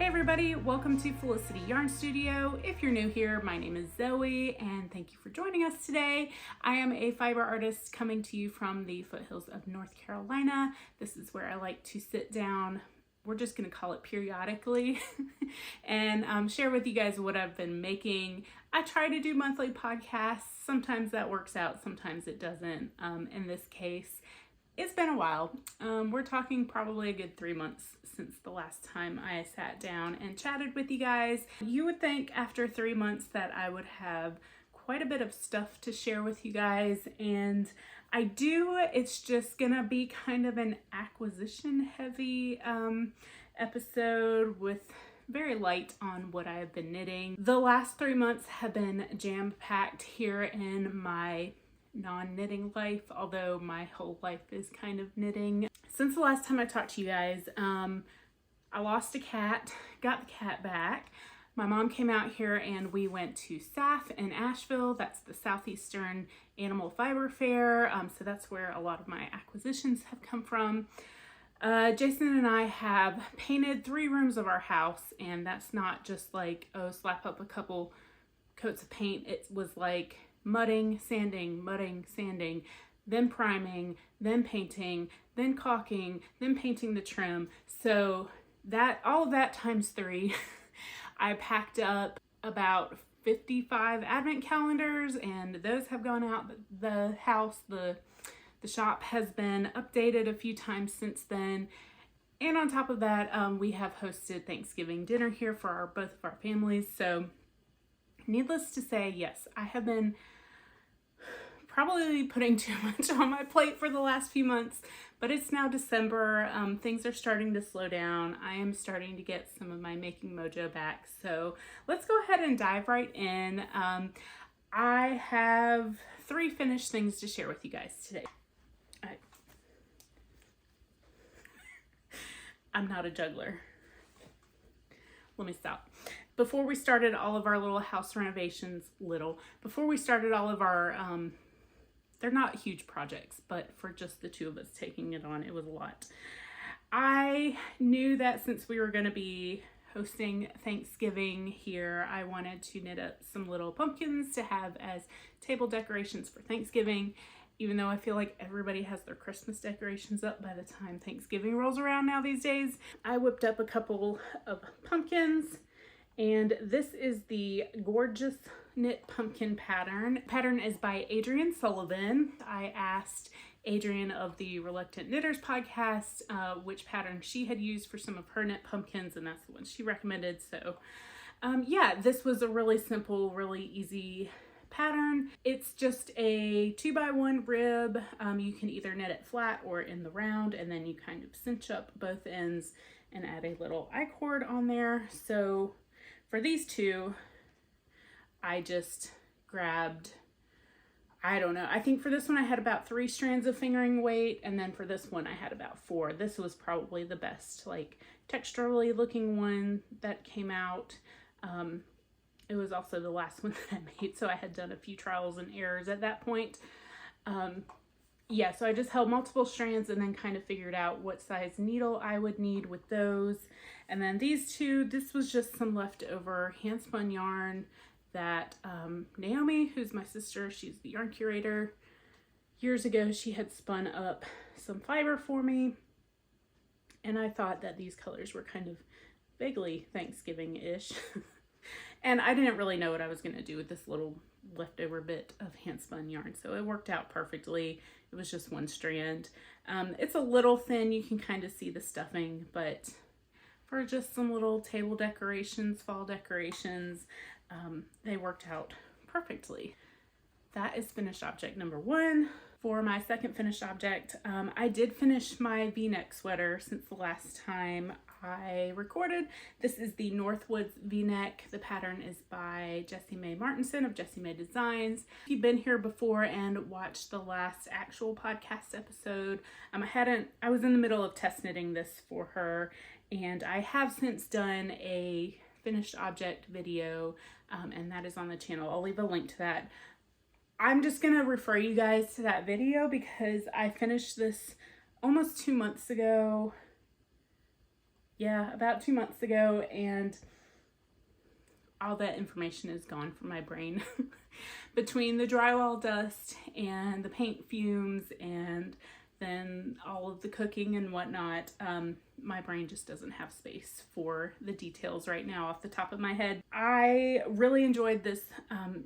Hey everybody, welcome to Felicity Yarn Studio. If you're new here, my name is Zoe and thank you for joining us today. I am a fiber artist coming to you from the foothills of North Carolina. This is where I like to sit down, we're just going to call it periodically, and share with you guys what I've been making. I try to do monthly podcasts. Sometimes that works out, sometimes it doesn't. In this case, it's been a while. We're talking probably a good 3 months since the last time I sat down and chatted with you guys. You would think after 3 months that I would have quite a bit of stuff to share with you guys, and I do. It's just gonna be kind of an acquisition heavy episode with very light on what I've been knitting. The last 3 months have been jam-packed here in my non-knitting life, although my whole life is kind of knitting. Since the last time I talked to you guys, I lost a cat, got the cat back. My mom came out here and we went to SAF in Asheville. That's the Southeastern Animal Fiber Fair. So that's where a lot of my acquisitions have come from. Jason and I have painted 3 rooms of our house, and that's not just like, oh, slap up a couple coats of paint. It was like mudding, sanding, then priming, then painting, then caulking, then painting the trim. So that, all of that times 3, I packed up about 55 advent calendars, and those have gone out the house. The shop has been updated a few times since then. And on top of that, we have hosted Thanksgiving dinner here for both of our families. So needless to say, yes, I have been probably putting too much on my plate for the last few months, but it's now December. Things are starting to slow down. I am starting to get some of my making mojo back. So let's go ahead and dive right in. I have 3 finished things to share with you guys today. I'm not a juggler. Let me stop. Before we started all of our little house renovations, before we started all of our, they're not huge projects, but for just the 2 of us taking it on, it was a lot. I knew that since we were going to be hosting Thanksgiving here, I wanted to knit up some little pumpkins to have as table decorations for Thanksgiving, even though I feel like everybody has their Christmas decorations up by the time Thanksgiving rolls around now these days. I whipped up a couple of pumpkins, and this is the Gourdgeous knit pumpkin pattern. Pattern is by Adrienne Sullivan. I asked Adrienne of the Reluctant Knitters podcast which pattern she had used for some of her knit pumpkins, and that's the one she recommended. So yeah, this was a really simple, really easy pattern. It's just a 2x1 rib. You can either knit it flat or in the round, and then you kind of cinch up both ends and add a little I-cord on there. So for these 2, I just grabbed, I don't know, I think for this one I had about 3 strands of fingering weight, and then for this one I had about 4. This was probably the best, like, texturally looking one that came out. It was also the last one that I made, so I had done a few trials and errors at that point. Yeah, so I just held multiple strands and then kind of figured out what size needle I would need with those. And then these 2, this was just some leftover handspun yarn that Naomi, who's my sister, she's the yarn curator, years ago she had spun up some fiber for me, and I thought that these colors were kind of vaguely Thanksgiving-ish. And I didn't really know what I was going to do with this little leftover bit of handspun yarn, so it worked out perfectly. It was just 1 strand. It's a little thin, you can kind of see the stuffing, but for just some little table decorations, fall decorations, they worked out perfectly. That is finished object number 1. For my second finished object, I did finish my V-neck sweater since the last time I recorded. This is the Northwoods V Neck. The pattern is by Jessie Mae Martinson of Jessie Mae Designs. If you've been here before and watched the last actual podcast episode, I was in the middle of test knitting this for her, and I have since done a finished object video, and that is on the channel. I'll leave a link to that. I'm just gonna refer you guys to that video because I finished this almost 2 months ago. yeah, about 2 months ago, and all that information is gone from my brain. Between the drywall dust and the paint fumes and then all of the cooking and whatnot, my brain just doesn't have space for the details right now off the top of my head. I really enjoyed this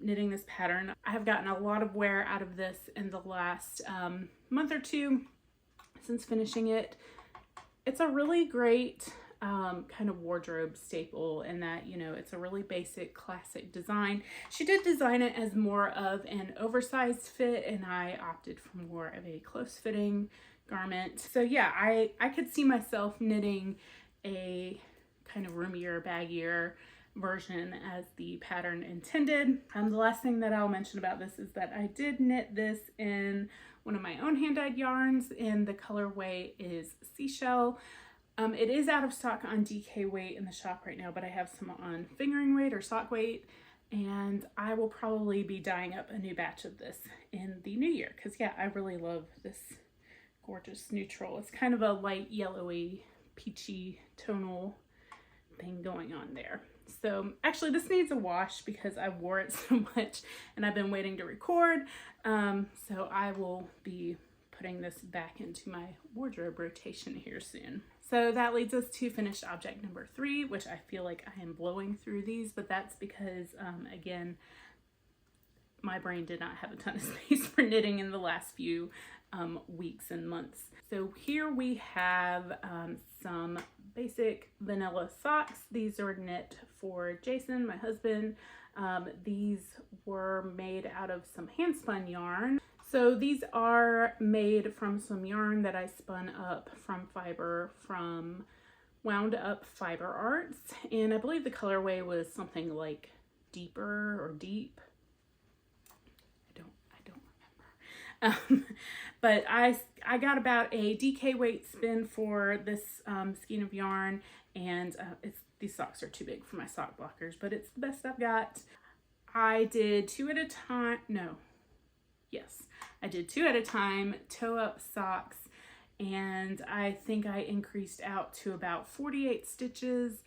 knitting this pattern. I have gotten a lot of wear out of this in the last month or two since finishing it. It's a really great kind of wardrobe staple in that, you know, it's a really basic classic design. She did design it as more of an oversized fit, and I opted for more of a close fitting garment. So yeah, I could see myself knitting a kind of roomier, baggier version as the pattern intended. The last thing that I'll mention about this is that I did knit this in one of my own hand-dyed yarns, and the colorway is Seashell. It is out of stock on DK weight in the shop right now, but I have some on fingering weight or sock weight, and I will probably be dyeing up a new batch of this in the new year because, yeah, I really love this gorgeous neutral. It's kind of a light yellowy, peachy tonal thing going on there. So actually this needs a wash because I wore it so much and I've been waiting to record. So I will be putting this back into my wardrobe rotation here soon. So that leads us to finished object number 3, which I feel like I am blowing through these, but that's because, again, my brain did not have a ton of space for knitting in the last few weeks and months. So here we have some basic vanilla socks. These are knit for Jason, my husband. These were made out of some handspun yarn. So these are made from some yarn that I spun up from fiber from Wound Up Fiber Arts, and I believe the colorway was something like deeper or deep. I don't remember. But I got about a DK weight spin for this skein of yarn, and these socks are too big for my sock blockers, but it's the best I've got. I did 2 at a time. No. Yes, I did 2 at a time, toe up socks, and I think I increased out to about 48 stitches.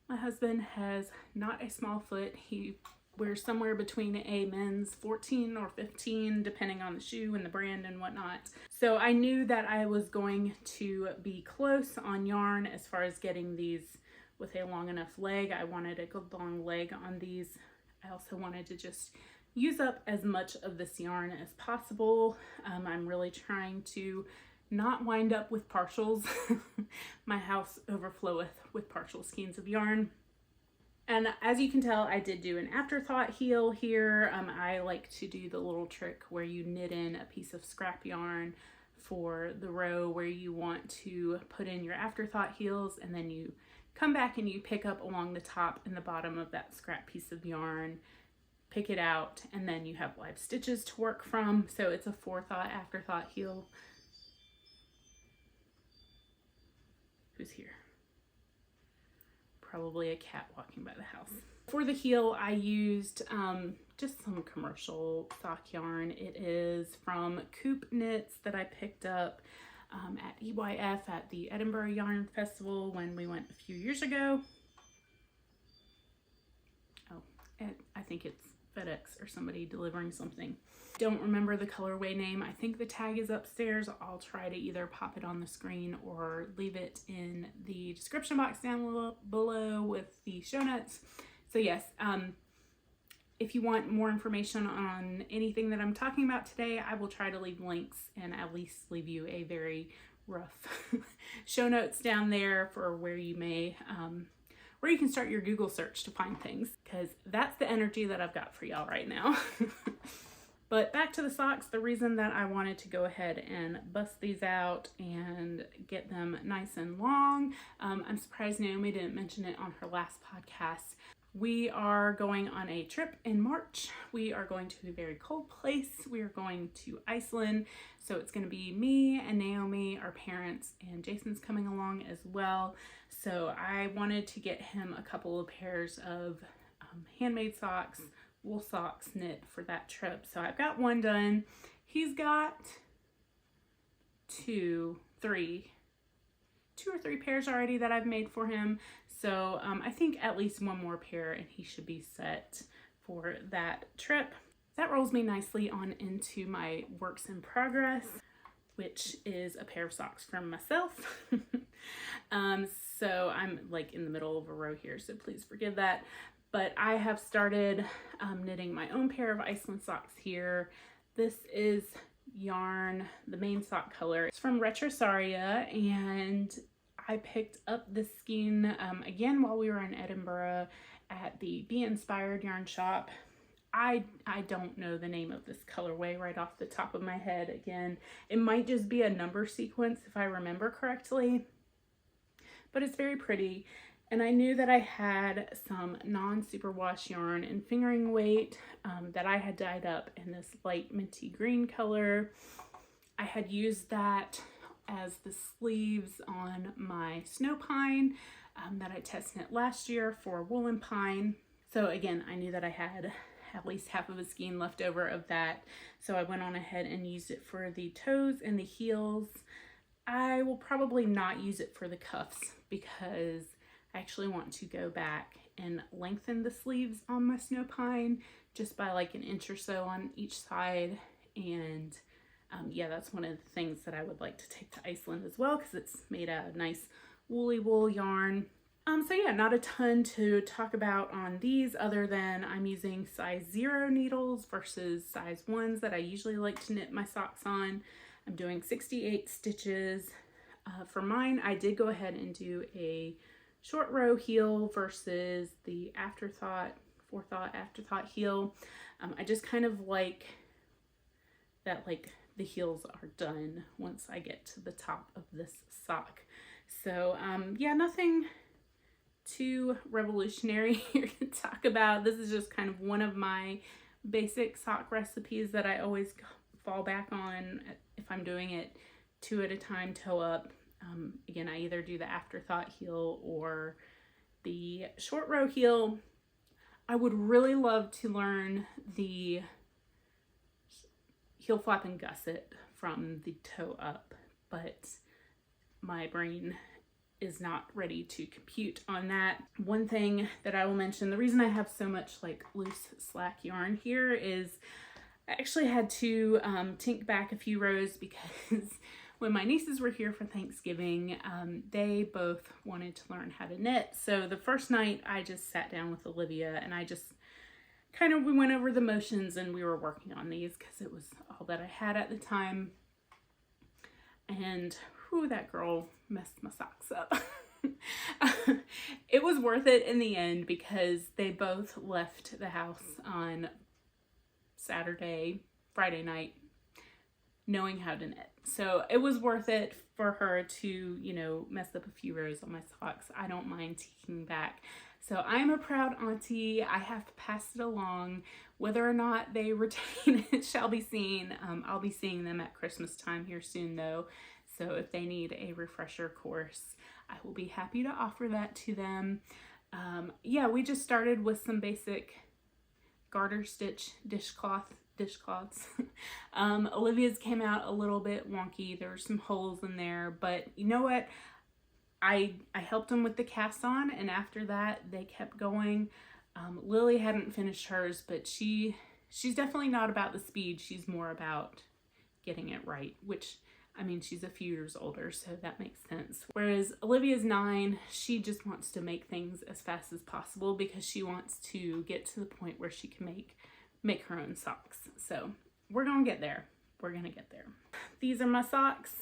My husband has not a small foot. He wears somewhere between a men's 14 or 15, depending on the shoe and the brand and whatnot. So I knew that I was going to be close on yarn as far as getting these with a long enough leg. I wanted a good long leg on these. I also wanted to just use up as much of this yarn as possible. I'm really trying to not wind up with partials. My house overfloweth with partial skeins of yarn. And as you can tell, I did do an afterthought heel here. I like to do the little trick where you knit in a piece of scrap yarn for the row where you want to put in your afterthought heels, and then you come back and you pick up along the top and the bottom of that scrap piece of yarn, pick it out, and then you have live stitches to work from. So it's a forethought, afterthought heel. Who's here? Probably a cat walking by the house. For the heel, I used just some commercial sock yarn. It is from Coop Knits that I picked up at EYF at the Edinburgh Yarn Festival when we went a few years ago. Oh, I think it's FedEx or somebody delivering something. Don't remember the colorway name. I think the tag is upstairs. I'll try to either pop it on the screen or leave it in the description box down below with the show notes. So yes, if you want more information on anything that I'm talking about today, I will try to leave links and at least leave you a very rough show notes down there for where you may where you can start your Google search to find things, because that's the energy that I've got for y'all right now. But back to the socks, the reason that I wanted to go ahead and bust these out and get them nice and long, I'm surprised Naomi didn't mention it on her last podcast. We are going on a trip in March. We are going to a very cold place. We are going to Iceland. So it's going to be me and Naomi, our parents, and Jason's coming along as well. So I wanted to get him a couple of pairs of handmade socks, wool socks knit for that trip. So I've got one done. He's got two 2 or 3 pairs already that I've made for him. So I think at least one more pair and he should be set for that trip. That rolls me nicely on into my works in progress, which is a pair of socks from myself. So I'm like in the middle of a row here, so please forgive that. But I have started knitting my own pair of Iceland socks here. This is yarn, the main sock color. It's from Retrosaria, and I picked up this skein again while we were in Edinburgh at the Be Inspired yarn shop. I don't know the name of this colorway right off the top of my head. Again, it might just be a number sequence if I remember correctly, but it's very pretty. And I knew that I had some non-superwash yarn and fingering weight that I had dyed up in this light minty green color. I had used that as the sleeves on my snow pine that I test knit last year for woolen pine. So again, I knew that I had at least half of a skein left over of that. So I went on ahead and used it for the toes and the heels. I will probably not use it for the cuffs because I actually want to go back and lengthen the sleeves on my snow pine just by like an inch or so on each side. And yeah, that's one of the things that I would like to take to Iceland as well, because it's made out of nice woolly wool yarn. So yeah, not a ton to talk about on these other than I'm using size 0 needles versus size 1s that I usually like to knit my socks on. I'm doing 68 stitches. For mine, I did go ahead and do a short row heel versus the forethought afterthought heel. I just kind of like that, like the heels are done once I get to the top of this sock. So yeah, nothing too revolutionary here to talk about. This is just kind of one of my basic sock recipes that I always fall back on if I'm doing it 2 at a time, toe up. Again, I either do the afterthought heel or the short row heel. I would really love to learn the heel flap and gusset from the toe up, but my brain is not ready to compute on that. One thing that I will mention, the reason I have so much like loose slack yarn here is I actually had to tink back a few rows because when my nieces were here for Thanksgiving, they both wanted to learn how to knit. So the first night I just sat down with Olivia and I just we went over the motions and we were working on these because it was all that I had at the time. And whew, that girl messed my socks up. It was worth it in the end because they both left the house on Friday night, knowing how to knit. So it was worth it for her to, you know, mess up a few rows on my socks. I don't mind taking back. So I'm a proud auntie. I have to pass it along. Whether or not they retain it shall be seen. I'll be seeing them at Christmas time here soon though. So if they need a refresher course, I will be happy to offer that to them. Yeah, we just started with some basic garter stitch dishcloths. Olivia's came out a little bit wonky. There were some holes in there, but you know what? I helped them with the cast on, and after that they kept going. Lily hadn't finished hers, but she's definitely not about the speed. She's more about getting it right, which, I mean, she's a few years older, so that makes sense. Whereas Olivia's 9, she just wants to make things as fast as possible because she wants to get to the point where she can make her own socks. So we're gonna get there. We're gonna get there. These are my socks.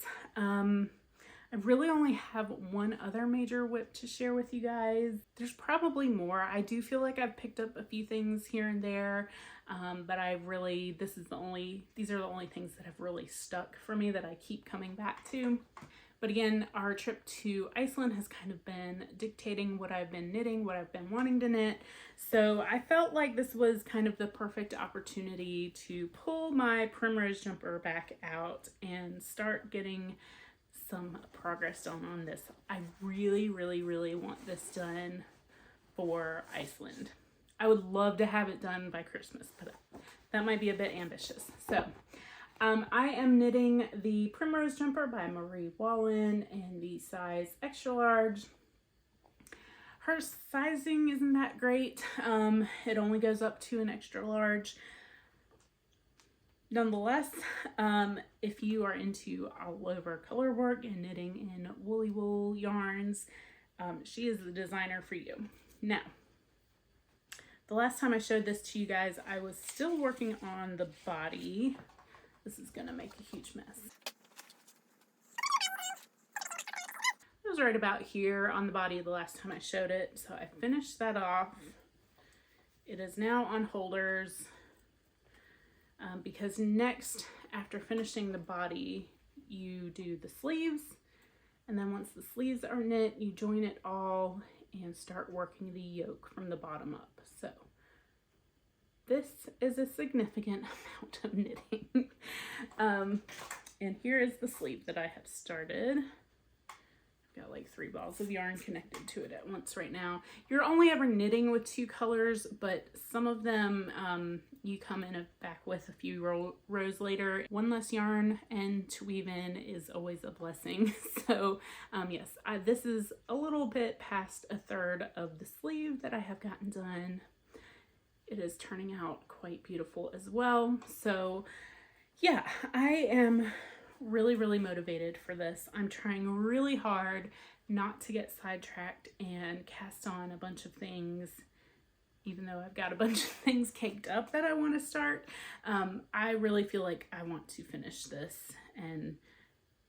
I really only have one other major whip to share with you guys. There's probably more. I do feel like I've picked up a few things here and there, but these are the only things that have really stuck for me that I keep coming back to. But again, our trip to Iceland has kind of been dictating what I've been knitting, what I've been wanting to knit. So I felt like this was kind of the perfect opportunity to pull my Primrose jumper back out and start getting some progress done on this. I really, really, really want this done for Iceland. I would love to have it done by Christmas, but that might be a bit ambitious. So I am knitting the Primrose jumper by Marie Wallin in the size extra large. Her sizing isn't that great. It only goes up to an extra large. Nonetheless, if you are into all over color work and knitting in woolly wool yarns, she is the designer for you. Now, the last time I showed this to you guys, I was still working on the body. This is gonna make a huge mess. It was right about here on the body the last time I showed it, so I finished that off. It is now on holders because next, after finishing the body, you do the sleeves, and then once the sleeves are knit, you join it all and start working the yoke from the bottom up. So this is a significant amount of knitting. And here is the sleeve that I have started. I've got like 3 balls of yarn connected to it at once right now. You're only ever knitting with 2 colors, but some of them you come in back with a few rows later. 1 less yarn and to weave in is always a blessing. So yes, this is a little bit past a third of the sleeve that I have gotten done. It is turning out quite beautiful as well. So yeah, I am really motivated for this. I'm trying really hard not to get sidetracked and cast on a bunch of things, even though I've got a bunch of things caked up that I want to start. I really feel like I want to finish this and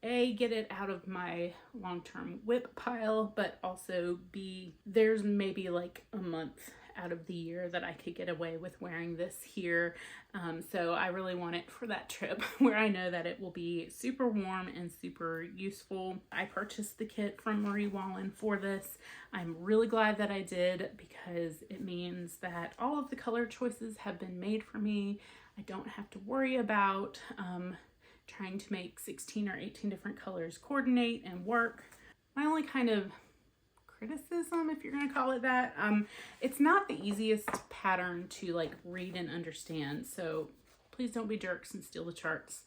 A, get it out of my long-term whip pile, but also B, there's maybe like a month out of the year that I could get away with wearing this here. So I really want it for that trip where I know that it will be super warm and super useful. I purchased the kit from Marie Wallin for this. I'm really glad that I did because it means that all of the color choices have been made for me. I don't have to worry about trying to make 16 or 18 different colors coordinate and work. My only kind of criticism, if you're gonna call it that, it's not the easiest pattern to like read and understand, so please don't be jerks and steal the charts.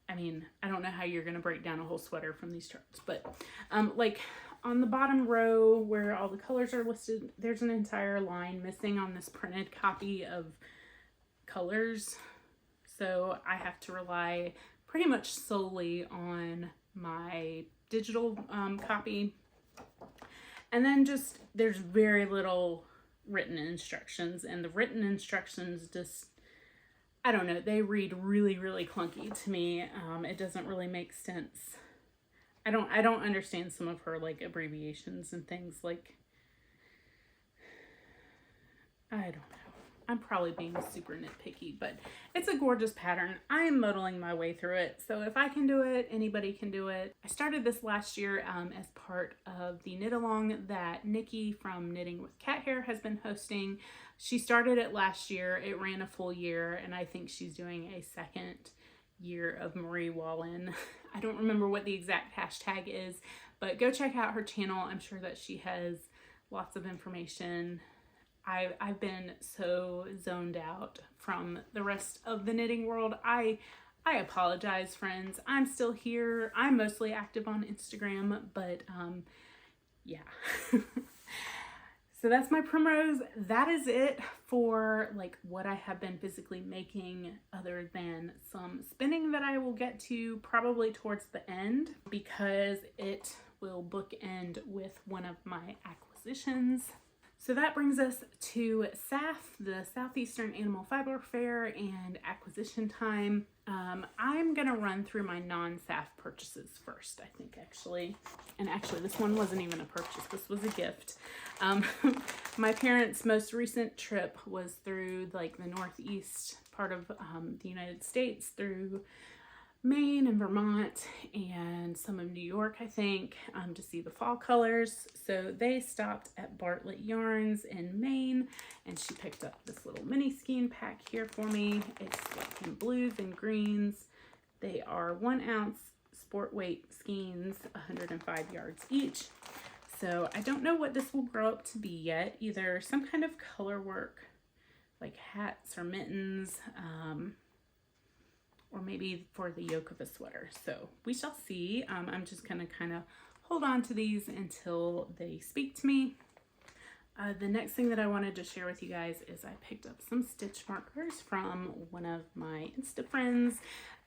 I mean, I don't know how you're gonna break down a whole sweater from these charts, but like on the bottom row where all the colors are listed, there's an entire line missing on this printed copy of colors, so I have to rely pretty much solely on my digital copy. And then just there's very little written instructions, and the written instructions just, I don't know, they read really clunky to me. It doesn't really make sense. I don't understand some of her like abbreviations and things. Like, I don't know. I'm probably being super nitpicky, but it's a gorgeous pattern. I am modeling my way through it, so if I can do it, anybody can do it. I started this last year as part of the knit along that Nikki from Knitting with Cat Hair has been hosting. She started it last year. It ran a full year, and I think she's doing a second year of Marie Wallin. I don't remember what the exact hashtag is, but go check out her channel. I'm sure that she has lots of information. I've been so zoned out from the rest of the knitting world. I apologize, friends. I'm still here. I'm mostly active on Instagram, but yeah. So that's my Primrose. That is it for like what I have been physically making, other than some spinning that I will get to probably towards the end because it will bookend with one of my acquisitions. So that brings us to SAF, the Southeastern Animal Fiber Fair, and acquisition time. I'm gonna run through my non-SAF purchases first, I think, actually. And actually, this one wasn't even a purchase, this was a gift. My parents' most recent trip was through like the northeast part of the United States, through Maine and Vermont and some of New York, I think, to see the fall colors. So they stopped at Barlett Yarns in Maine, and she picked up this little mini skein pack here for me. It's like in blues and greens. They are 1 ounce sport weight skeins, 105 yards each. So I don't know what this will grow up to be yet. Either some kind of color work, like hats or mittens, or maybe for the yoke of a sweater. So we shall see. I'm just gonna kind of hold on to these until they speak to me. The next thing that I wanted to share with you guys is I picked up some stitch markers from one of my Insta friends.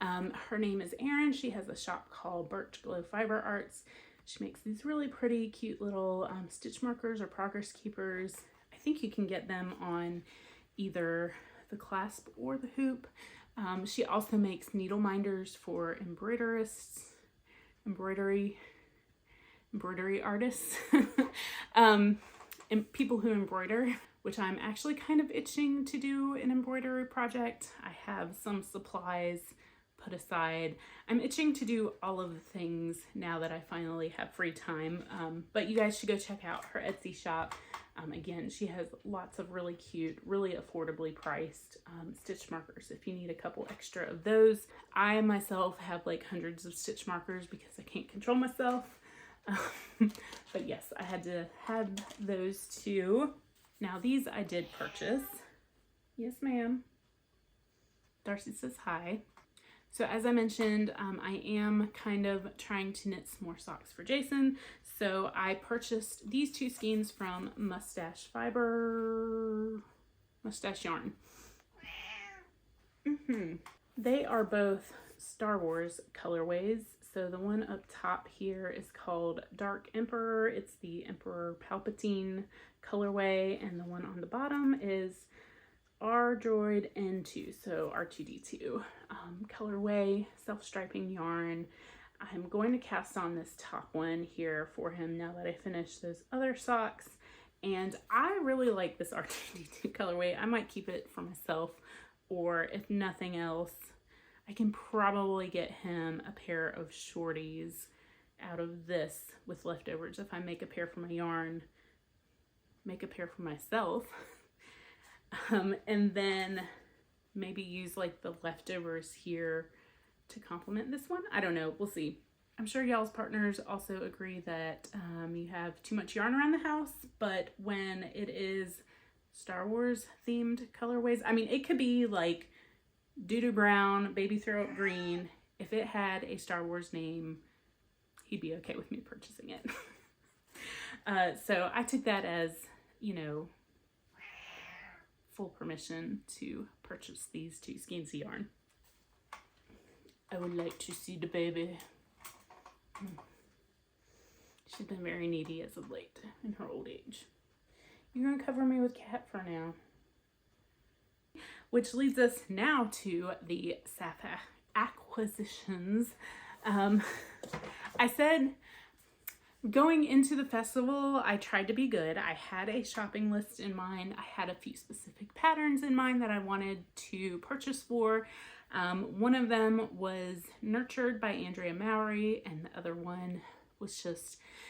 Her name is Erin. She has a shop called Birchglow Fiber Arts. She makes these really pretty, cute little stitch markers or progress keepers. I think you can get them on either the clasp or the hoop. She also makes needle minders for embroiderists, embroidery artists, and people who embroider, which I'm actually kind of itching to do an embroidery project. I have some supplies put aside. I'm itching to do all of the things now that I finally have free time. But you guys should go check out her Etsy shop. Again, she has lots of really cute, really affordably priced stitch markers if you need a couple extra of those. I myself have like hundreds of stitch markers because I can't control myself. But yes, I had to have those too. Now these I did purchase. Yes, ma'am. Darcy says hi. So as I mentioned, I am kind of trying to knit some more socks for Jason. So I purchased these two skeins from Muststash Yarn. They are both Star Wars colorways. So the one up top here is called Dark Emperor. It's the Emperor Palpatine colorway, and the one on the bottom is R-Droid N2, so R2D2 colorway, self-striping yarn. I'm going to cast on this top one here for him now that I finished those other socks, and I really like this R2D2 colorway. I might keep it for myself, or if nothing else, I can probably get him a pair of shorties out of this with leftovers. If I make a pair for my yarn, make a pair for myself. And then maybe use like the leftovers here to complement this one. I don't know. We'll see. I'm sure y'all's partners also agree that you have too much yarn around the house, but when it is Star Wars themed colorways, I mean, it could be like doo-doo brown, baby throw up green. If it had a Star Wars name, he'd be okay with me purchasing it. So I took that as, you know, full permission to purchase these two skeins of yarn. I would like to see the baby. She's been very needy as of late in her old age. You're gonna cover me with cat fur now. Which leads us now to the Sappho Accquisitions. I said going into the festival, I tried to be good. I had a shopping list in mind. I had a few specific patterns in mind that I wanted to purchase for. One of them was Nurtured by Andrea Mowry, and the other one was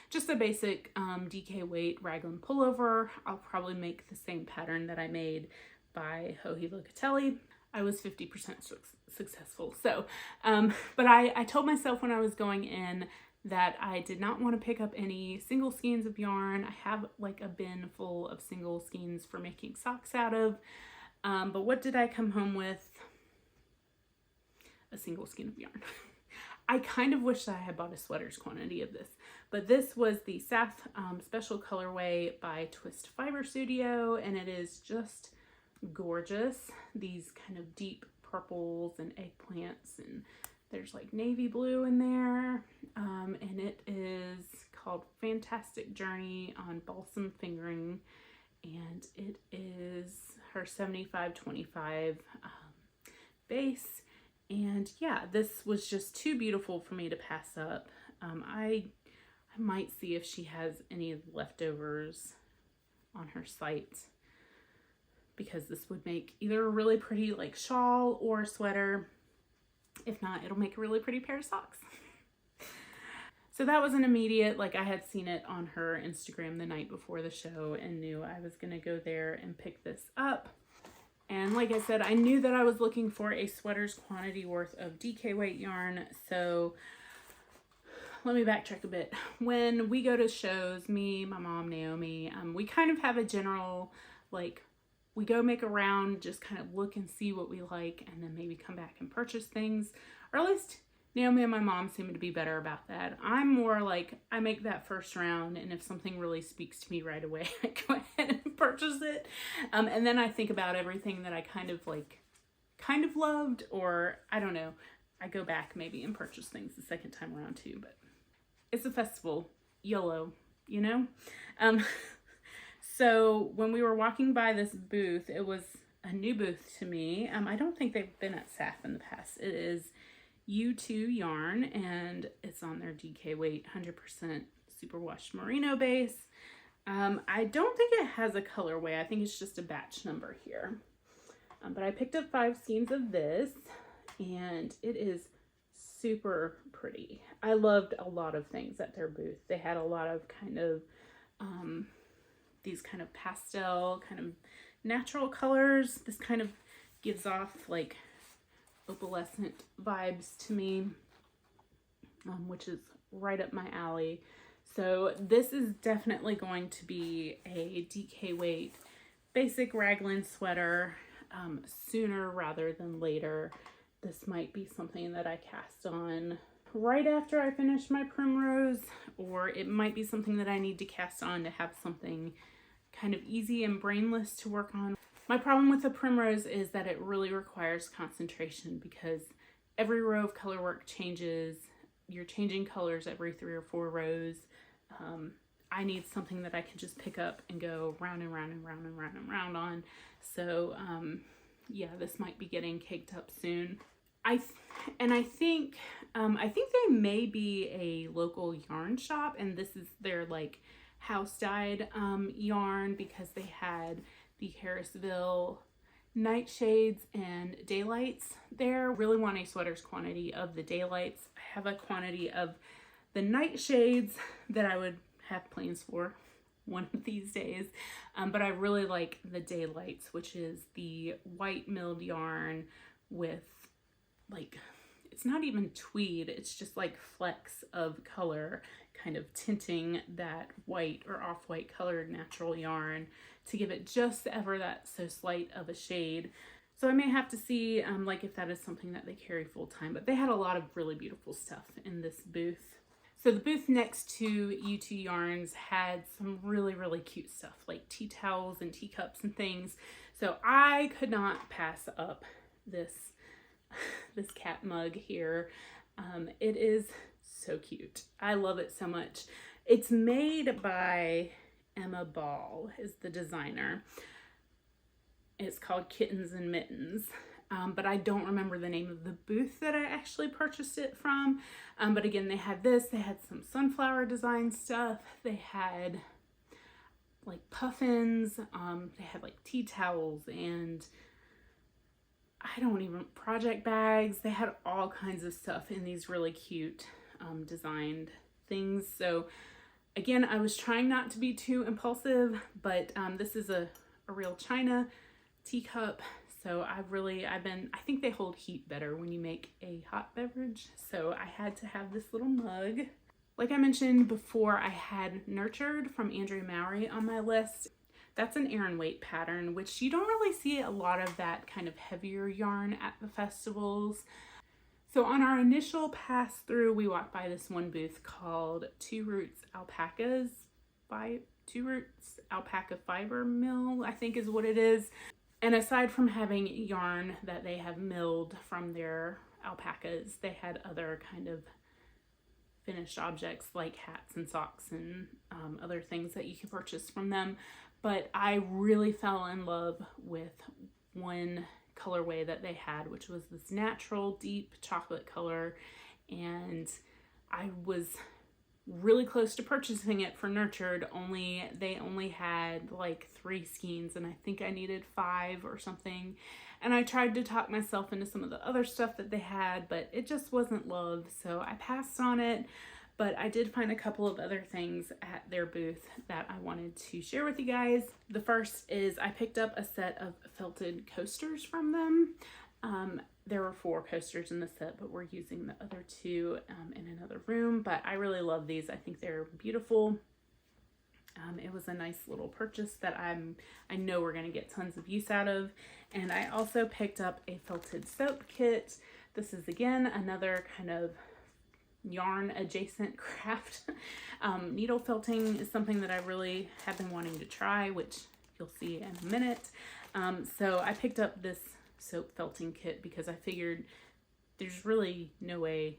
just a basic DK weight raglan pullover. I'll probably make the same pattern that I made by Joji Locatelli. I was 50% successful. So, but I told myself when I was going in that I did not want to pick up any single skeins of yarn. I have like a bin full of single skeins for making socks out of. But what did I come home with? A single skein of yarn. I kind of wish that I had bought a sweater's quantity of this, but this was the Saf special colorway by Twist Fiber Studio, and it is just gorgeous. These kind of deep purples and eggplants, and there's like navy blue in there, and it is called Fantastic Journey on Balsam Fingering, and it is her 75/25 base. And yeah, this was just too beautiful for me to pass up. I might see if she has any leftovers on her site, because this would make either a really pretty like shawl or a sweater. If not, it'll make a really pretty pair of socks. So that was an immediate, like I had seen it on her Instagram the night before the show and knew I was gonna go there and pick this up. And like I said, I knew that I was looking for a sweater's quantity worth of DK weight yarn. So let me backtrack a bit. When we go to shows, me, my mom, Naomi, we kind of have a general like we go make a round, just kind of look and see what we like, and then maybe come back and purchase things. Or at least Naomi and my mom seem to be better about that. I'm more like, I make that first round, and if something really speaks to me right away, I go ahead and purchase it. And then I think about everything that I kind of loved, or I don't know, I go back maybe and purchase things the second time around too. But it's a festival, YOLO, you know? So when we were walking by this booth, it was a new booth to me. I don't think they've been at SAF in the past. It is U2 yarn, and it's on their DK weight 100% superwash merino base. I don't think it has a colorway. I think it's just a batch number here. But I picked up 5 skeins of this, and it is super pretty. I loved a lot of things at their booth. They had a lot of kind of these kind of pastel, kind of natural colors. This kind of gives off like opalescent vibes to me, which is right up my alley. So this is definitely going to be a DK weight basic raglan sweater, sooner rather than later. This might be something that I cast on right after I finish my Primrose, or it might be something that I need to cast on to have something kind of easy and brainless to work on. My problem with the Primrose is that it really requires concentration, because every row of color work changes. You're changing colors every 3 or 4 rows. I need something that I can just pick up and go round and round and round and round and round on. So yeah, this might be getting caked up soon. I think they may be a local yarn shop, and this is their like house dyed yarn, because they had the Harrisville nightshades and daylights there. Really want a sweater's quantity of the daylights. I have a quantity of the nightshades that I would have plans for one of these days, but I really like the daylights, which is the white milled yarn with like, it's not even tweed, it's just like flecks of color kind of tinting that white or off-white colored natural yarn to give it just ever that so slight of a shade. So I may have to see like if that is something that they carry full time, but they had a lot of really beautiful stuff in this booth. So the booth next to U2 Yarns had some really, really cute stuff, like tea towels and teacups and things. So I could not pass up this cat mug here. It is so cute. I love it so much. It's made by Emma Ball, is the designer. It's called Kittens and Mittens. But I don't remember the name of the booth that I actually purchased it from. But again, they had this, they had some sunflower design stuff, they had like puffins, they had like tea towels and project bags. They had all kinds of stuff in these really cute designed things. So again, I was trying not to be too impulsive, but this is a real China teacup. So I think they hold heat better when you make a hot beverage. So I had to have this little mug. Like I mentioned before, I had Nurtured from Andrea Mowry on my list. That's an Aran weight pattern, which you don't really see a lot of that kind of heavier yarn at the festivals. So on our initial pass through, we walked by this one booth called Roots Alpaca Fiber Mill, I think is what it is. And aside from having yarn that they have milled from their alpacas, they had other kind of finished objects like hats and socks and other things that you can purchase from them. But I really fell in love with one colorway that they had, which was this natural deep chocolate color. And I was really close to purchasing it for Nurtured, they only had like 3 skeins, and I think I needed 5 or something. And I tried to talk myself into some of the other stuff that they had, but it just wasn't love, so I passed on it. But I did find a couple of other things at their booth that I wanted to share with you guys. The first is I picked up a set of felted coasters from them. There were 4 coasters in the set, but we're using the other 2 in another room. But I really love these. I think they're beautiful. It was a nice little purchase that I know we're going to get tons of use out of. And I also picked up a felted soap kit. This is again another kind of yarn adjacent craft. Needle felting is something that I really have been wanting to try, which you'll see in a minute. So I picked up this soap felting kit because I figured there's really no way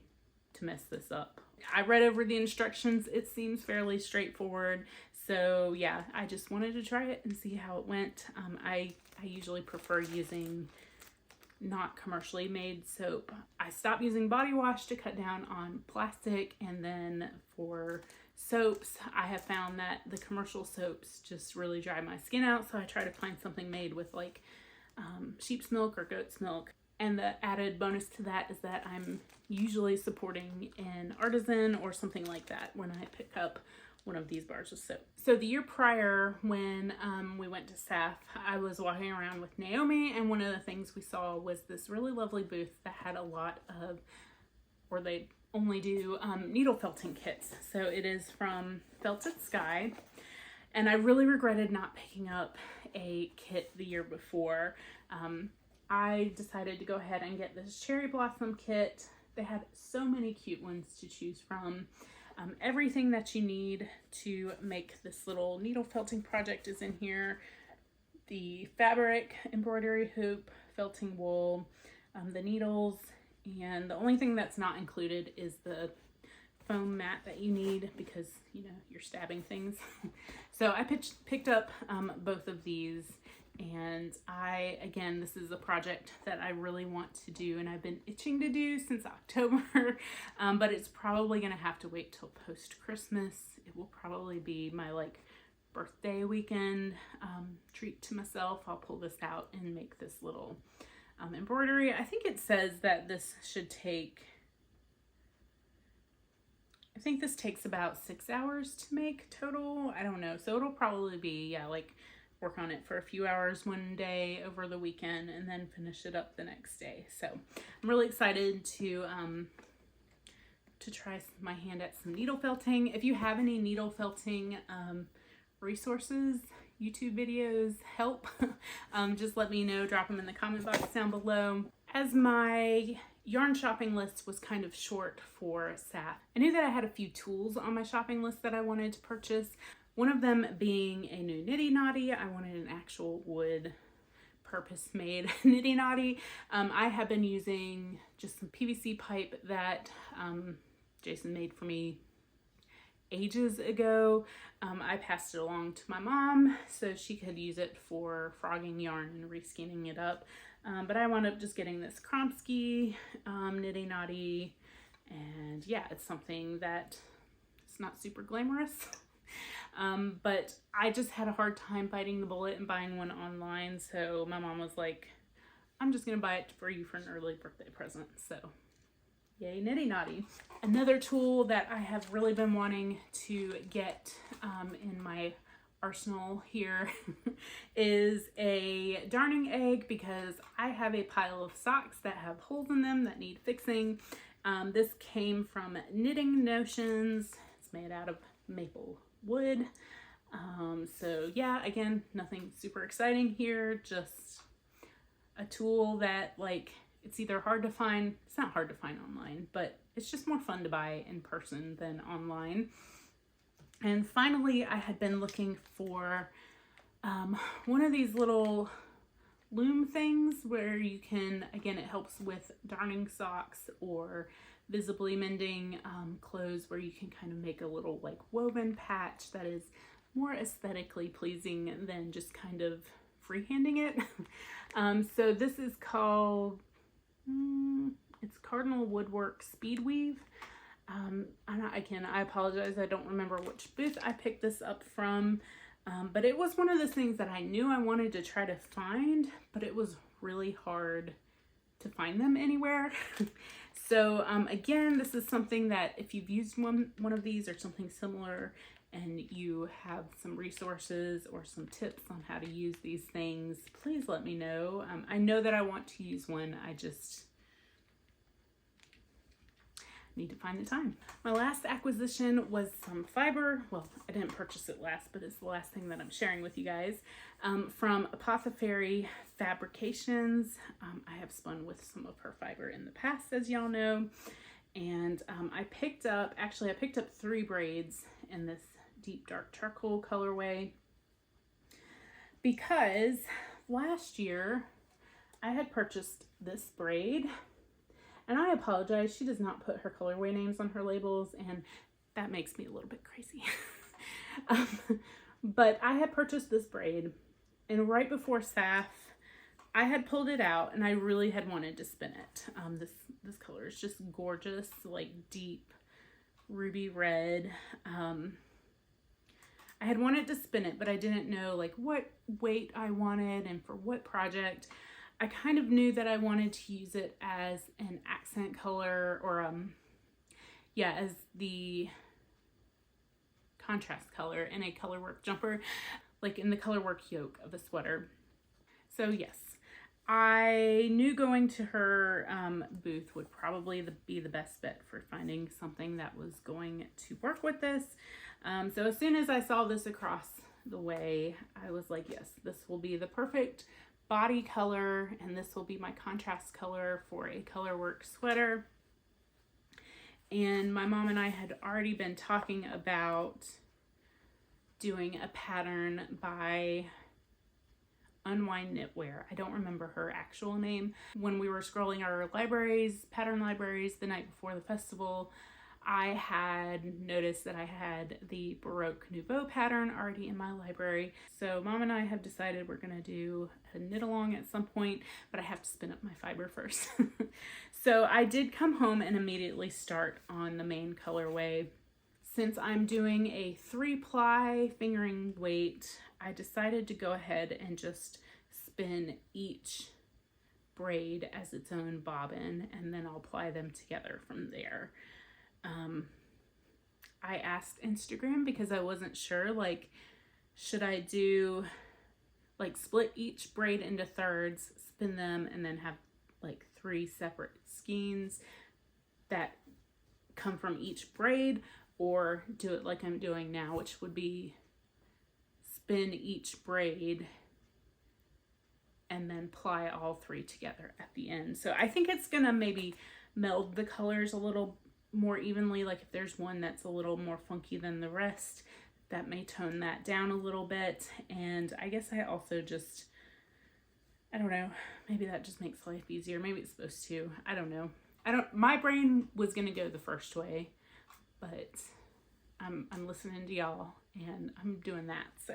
to mess this up. I read over the instructions. It seems fairly straightforward. So yeah, I just wanted to try it and see how it went. I usually prefer using not commercially made soap. I stopped using body wash to cut down on plastic, and then for soaps, I have found that the commercial soaps just really dry my skin out, so I try to find something made with like sheep's milk or goat's milk. And the added bonus to that is that I'm usually supporting an artisan or something like that when I pick up one of these bars of soap. So the year prior, when we went to SAF, I was walking around with Naomi, and one of the things we saw was this really lovely booth that had a lot of, or they only do needle felting kits. So it is from Felted Sky, and I really regretted not picking up a kit the year before. I decided to go ahead and get this cherry blossom kit. They had so many cute ones to choose from. Everything that you need to make this little needle felting project is in here. The fabric, embroidery hoop, felting wool, the needles, and the only thing that's not included is the foam mat that you need because, you know, you're stabbing things. So I picked up both of these, and again, this is a project that I really want to do and I've been itching to do since October, but it's probably gonna have to wait till post-Christmas. It will probably be my like birthday weekend treat to myself. I'll pull this out and make this little embroidery. I think it says that this should take, I think this takes about 6 hours to make total. I don't know. So it'll probably be, yeah, like work on it for a few hours one day over the weekend and then finish it up the next day. So I'm really excited to try my hand at some needle felting. If you have any needle felting resources, YouTube videos, help, just let me know. Drop them in the comment box down below. As my yarn shopping list was kind of short for SAF, I knew that I had a few tools on my shopping list that I wanted to purchase. One of them being a new Nitty Knotty. I wanted an actual wood purpose-made Nitty Knotty. I have been using just some PVC pipe that Jason made for me ages ago. I passed it along to my mom so she could use it for frogging yarn and reskinning it up. But I wound up just getting this Kromsky Nitty Knotty, and yeah, it's something that it's not super glamorous. But I just had a hard time biting the bullet and buying one online, so my mom was like, I'm just gonna buy it for you for an early birthday present. So yay, Nitty Knotty. Another tool that I have really been wanting to get in my arsenal here is a darning egg, because I have a pile of socks that have holes in them that need fixing. This came from Knitting Notions. It's made out of maple wood. So yeah, again, nothing super exciting here, just a tool that, like, it's either hard to find, it's not hard to find online, but it's just more fun to buy in person than online. And finally, I had been looking for one of these little loom things where you can, again, it helps with darning socks or visibly mending clothes, where you can kind of make a little like woven patch that is more aesthetically pleasing than just kind of freehanding it. So this is called, it's Cardinal Woodwork Speed Weave. I apologize, I don't remember which booth I picked this up from, but it was one of those things that I knew I wanted to try to find, but it was really hard to find them anywhere. So again, this is something that if you've used one of these or something similar and you have some resources or some tips on how to use these things, please let me know. I know that I want to use one, I just need to find the time. My last acquisition was some fiber. Well, I didn't purchase it last, but it's the last thing that I'm sharing with you guys. From Apothefaery Fabrications. I have spun with some of her fiber in the past, as y'all know. And I picked up 3 braids in this deep dark charcoal colorway because last year I had purchased this braid, and I apologize, she does not put her colorway names on her labels, and that makes me a little bit crazy. But I had purchased this braid, and right before SAF, I had pulled it out, and I really had wanted to spin it. This color is just gorgeous, like deep ruby red. I had wanted to spin it, but I didn't know like what weight I wanted and for what project. I kind of knew that I wanted to use it as an accent color, or as the contrast color in a colorwork jumper, like in the colorwork yoke of a sweater. So yes, I knew going to her booth would probably be the best bet for finding something that was going to work with this. So as soon as I saw this across the way, I was like, yes, this will be the perfect body color, and this will be my contrast color for a colorwork sweater. And my mom and I had already been talking about doing a pattern by Unwind Knitwear. I don't remember her actual name. When we were scrolling our libraries, pattern libraries, the night before the festival, I had noticed that I had the Baroque Nouveau pattern already in my library. So Mom and I have decided we're gonna do a knit along at some point, but I have to spin up my fiber first. So I did come home and immediately start on the main colorway. Since I'm doing a 3-ply fingering weight, I decided to go ahead and just spin each braid as its own bobbin, and then I'll ply them together from there. I asked Instagram because I wasn't sure, like, should I do, like, split each braid into thirds, spin them, and then have, like, 3 separate skeins that come from each braid, or do it like I'm doing now, which would be spin each braid and then ply all 3 together at the end. So I think it's gonna maybe meld the colors a little more evenly. Like if there's one that's a little more funky than the rest, that may tone that down a little bit. And I guess I also just, I don't know, maybe that just makes life easier. Maybe it's supposed to, I don't know. My brain was gonna go the first way, but I'm listening to y'all and I'm doing that. So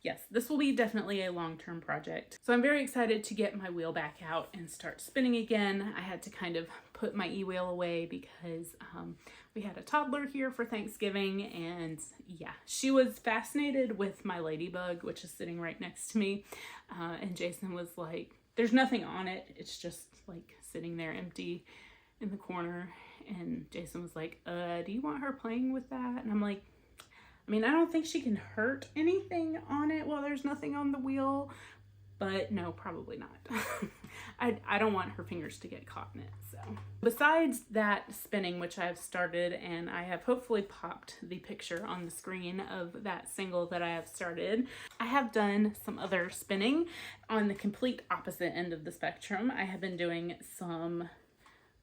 yes, this will be definitely a long-term project. So I'm very excited to get my wheel back out and start spinning again. I had to kind of put my e-wheel away because we had a toddler here for Thanksgiving, and yeah, she was fascinated with my ladybug, which is sitting right next to me. And Jason was like, there's nothing on it. It's just like sitting there empty in the corner. And Jason was like, do you want her playing with that? And I'm like, I mean, I don't think she can hurt anything on it. Well, there's nothing on the wheel, but no, probably not. I don't want her fingers to get caught in it. So besides that spinning, which I've started, and I have hopefully popped the picture on the screen of that single that I have started, I have done some other spinning on the complete opposite end of the spectrum. I have been doing some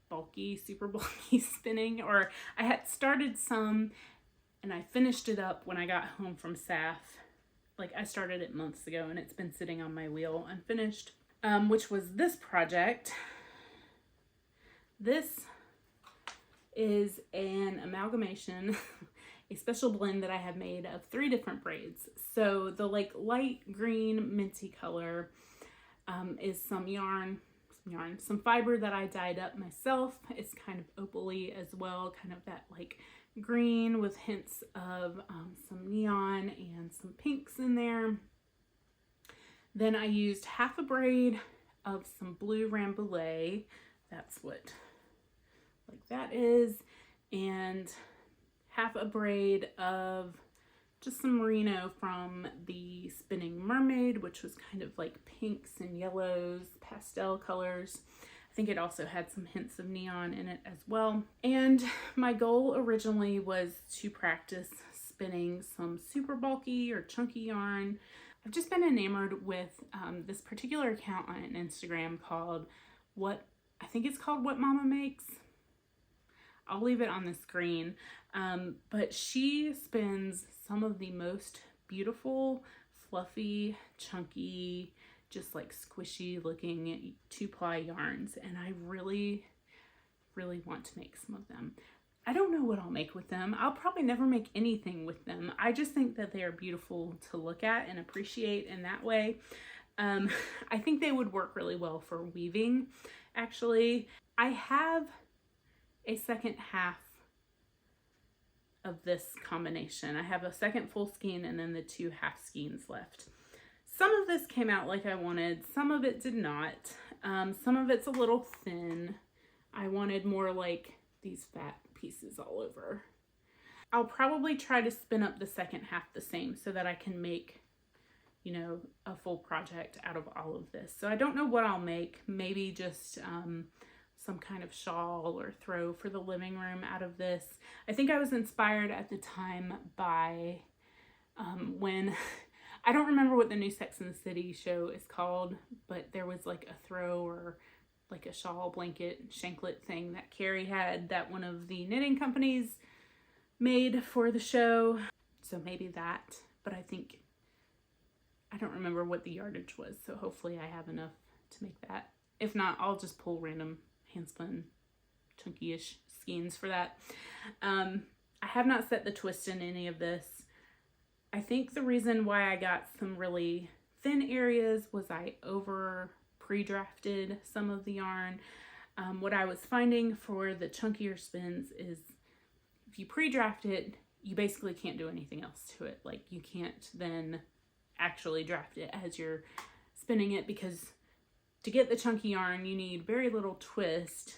bulky, super bulky spinning, or I had started some and I finished it up when I got home from SAF. Like I started it months ago and it's been sitting on my wheel unfinished, which was this project. This is an amalgamation, a special blend that I have made of 3 different braids. So the like light green minty color is some some fiber that I dyed up myself. It's kind of opal-y as well, kind of that like green with hints of some neon and some pinks in there. Then I used half a braid of some blue rambouillet. That's what like that is, and half a braid of just some merino from the Spinning Mermaid, which was kind of like pinks and yellows, pastel colors. I think it also had some hints of neon in it as well. And my goal originally was to practice spinning some super bulky or chunky yarn. I've just been enamored with this particular account on Instagram called What Mama Makes. I'll leave it on the screen. But she spins some of the most beautiful, fluffy, chunky, just like squishy looking 2-ply yarns, and I really want to make some of them. I don't know what I'll make with them. I'll probably never make anything with them. I just think that they are beautiful to look at and appreciate in that way. I think they would work really well for weaving. Actually, I have a second half of this combination. I have a second full skein and then the 2 half skeins left. Some of this came out like I wanted, some of it did not. Some of it's a little thin. I wanted more like these fat pieces all over. I'll probably try to spin up the second half the same so that I can make, you know, a full project out of all of this. So I don't know what I'll make. Maybe just some kind of shawl or throw for the living room out of this. I think I was inspired at the time by when I don't remember what the new Sex and the City show is called, but there was like a throw or like a shawl blanket shanklet thing that Carrie had that one of the knitting companies made for the show. So maybe that, but I don't remember what the yardage was, so hopefully I have enough to make that. If not, I'll just pull random handspun chunky-ish skeins for that. I have not set the twist in any of this. I think the reason why I got some really thin areas was I over pre-drafted some of the yarn. What I was finding for the chunkier spins is if you pre-draft it, you basically can't do anything else to it. Like you can't then actually draft it as you're spinning it, because to get the chunky yarn you need very little twist,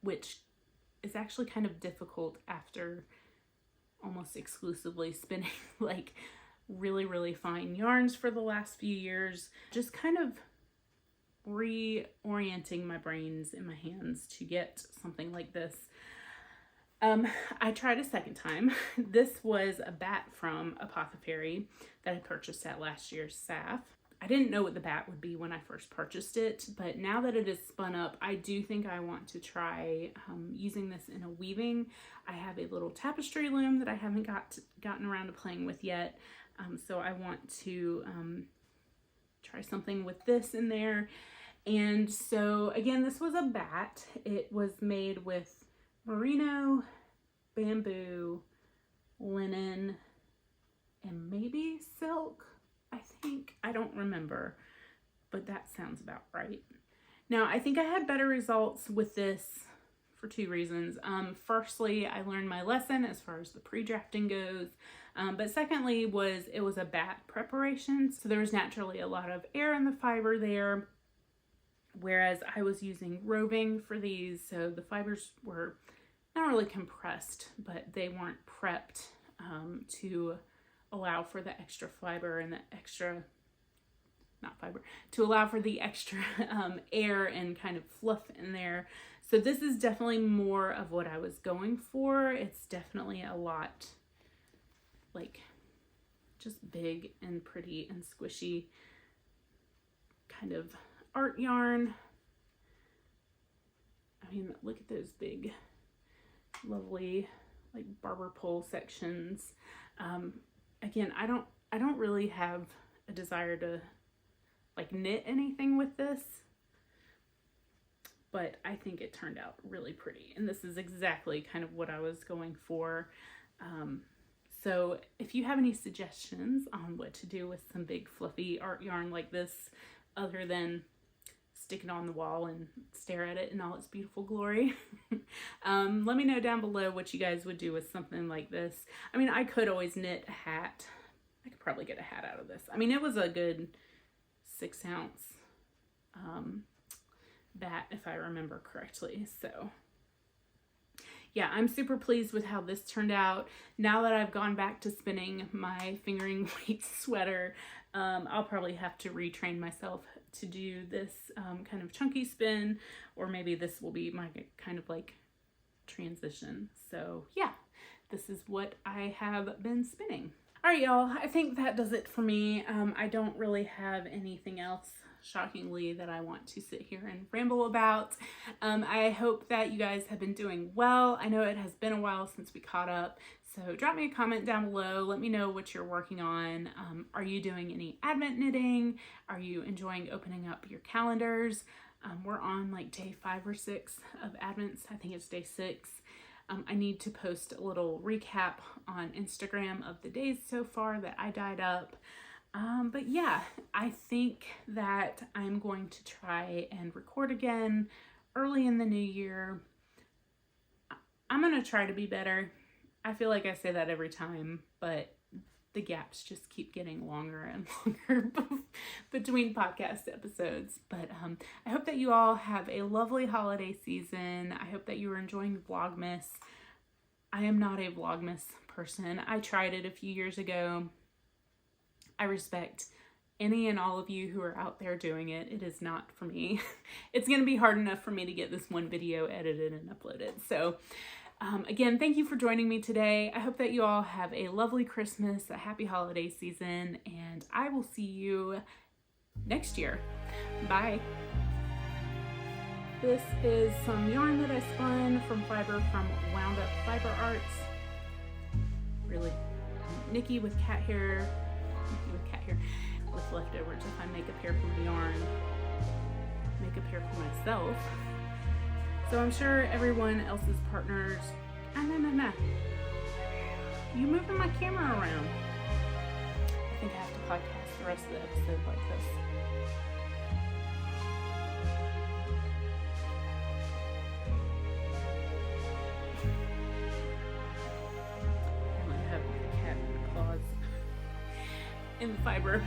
which is actually kind of difficult after almost exclusively spinning like really fine yarns for the last few years. Just kind of reorienting my brains and my hands to get something like this. I tried a second time. This was a bat from Apothefaery that I purchased at last year's SAF. I didn't know what the bat would be when I first purchased it, but now that it is spun up, I do think I want to try using this in a weaving. I have a little tapestry loom that I haven't gotten around to playing with yet, so I want to try something with this in there. And so again, this was a bat. It was made with merino, bamboo, linen, and maybe silk. I think, I don't remember, but that sounds about right. Now, I think I had better results with this for 2 reasons. Firstly, I learned my lesson as far as the pre-drafting goes, but secondly it was a bat preparation, so there was naturally a lot of air in the fiber there, whereas I was using roving for these, so the fibers were not really compressed, but they weren't prepped to allow for the extra fiber and the extra, not fiber, to allow for the extra air and kind of fluff in there. So this is definitely more of what I was going for. It's definitely a lot like just big and pretty and squishy kind of art yarn. I mean, look at those big, lovely like barber pole sections. Again, I don't really have a desire to like knit anything with this, but I think it turned out really pretty, and this is exactly kind of what I was going for. So if you have any suggestions on what to do with some big fluffy art yarn like this, other than stick it on the wall and stare at it in all its beautiful glory, let me know down below what you guys would do with something like this. I mean, I could always knit a hat. I could probably get a hat out of this. I mean, it was a good 6-ounce bat, if I remember correctly. So yeah, I'm super pleased with how this turned out. Now that I've gone back to spinning my fingering weight sweater, I'll probably have to retrain myself to do this kind of chunky spin, or maybe this will be my kind of like transition. So yeah, this is what I have been spinning. All right, y'all, I think that does it for me. I don't really have anything else, shockingly, that I want to sit here and ramble about. I hope that you guys have been doing well. I know it has been a while since we caught up, so drop me a comment down below. Let me know what you're working on. Are you doing any Advent knitting? Are you enjoying opening up your calendars? We're on like day 5 or 6 of Advents. I think it's day 6. I need to post a little recap on Instagram of the days so far that I dyed up. But yeah, I think that I'm going to try and record again early in the new year. I'm going to try to be better. I feel like I say that every time, but the gaps just keep getting longer and longer between podcast episodes. But I hope that you all have a lovely holiday season. I hope that you are enjoying Vlogmas. I am not a Vlogmas person. I tried it a few years ago. I respect any and all of you who are out there doing it. It is not for me. It's going to be hard enough for me to get this one video edited and uploaded. So again, thank you for joining me today. I hope that you all have a lovely Christmas, a happy holiday season, and I will see you next year. Bye. This is some yarn that I spun from fiber from Wound Up Fiber Arts. Really, Nikki with cat hair with leftovers. If I make a pair from the yarn, make a pair for myself. So I'm sure everyone else's partners. No. You moving my camera around. I think I have to podcast the rest of the episode like this. I have the cat claws in the fiber.